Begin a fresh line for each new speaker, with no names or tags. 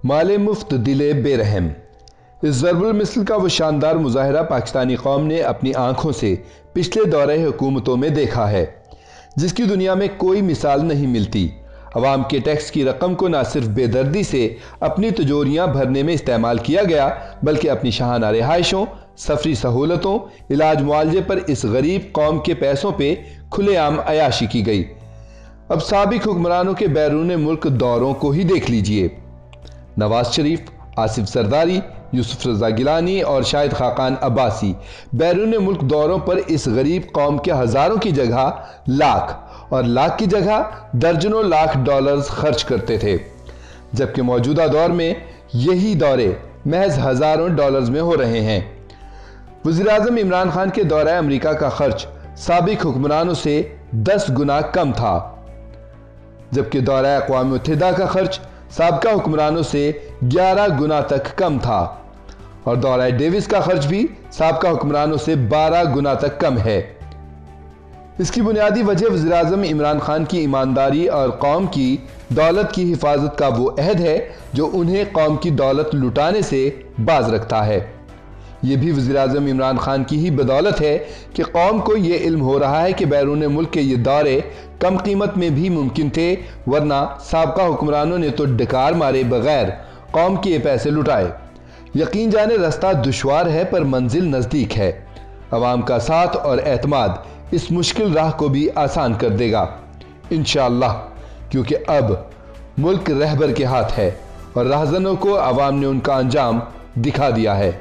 माले मुफ्त दिले बेरहम। इस ज़रबुल मिसल का वो शानदार मुजाहरा पाकिस्तानी कौम ने अपनी आंखों से पिछले दौरे हुकूमतों में देखा है, जिसकी दुनिया में कोई मिसाल नहीं मिलती। अवाम के टैक्स की रकम को न सिर्फ बेदर्दी से अपनी तिजोरियाँ भरने में इस्तेमाल किया गया, बल्कि अपनी शाहाना रिहाइशों, सफरी सहूलतों, इलाज मुआवजे पर इस गरीब कौम के पैसों पे खुलेआम अयाशी की गई। अब साबिक हुक्मरानों के बैरून मुल्क दौरों को ही देख लीजिए। नवाज शरीफ, आसिफ जरदारी, यूसुफ रजा गिलानी और शाहिद खाकान अब्बासी बैरून मुल्क दौरों पर इस गरीब कौम के हज़ारों की जगह लाख और लाख की जगह दर्जनों लाख डॉलर्स खर्च करते थे, जबकि मौजूदा दौर में यही दौरे महज हज़ारों डॉलर्स में हो रहे हैं। वज़ीर-ए-आज़म इमरान खान के दौरे अमेरिका का खर्च साबिक हुक्मरानों से 10 गुना कम था, जबकि दौरा अक़वाम मुत्तहिदा का खर्च साबका हुक्मरानों से 11 गुना तक कम था और दौरा डेविस का खर्च भी साबका हुक्मरानों से 12 गुना तक कम है। इसकी बुनियादी वजह वज़ीर-ए-आज़म इमरान खान की ईमानदारी और कौम की दौलत की हिफाजत का वो अहद है जो उन्हें कौम की दौलत लुटाने से बाज रखता है। ये भी वज़ीर-ए-आज़म इमरान खान की ही बदौलत है कि कौम को ये इल्म हो रहा है कि बैरून मुल्क के ये दौरे कम कीमत में भी मुमकिन थे, वरना साबका हुक्मरानों ने तो डकार मारे बगैर कौम के ये पैसे लुटाए। यकीन जाने रास्ता दुश्वार है पर मंजिल नज़दीक है। अवाम का साथ और एतमाद इस मुश्किल राह को भी आसान कर देगा इंशाअल्लाह, क्योंकि अब मुल्क रहबर के हाथ है और राहज़नों को अवाम ने उनका अंजाम दिखा दिया है।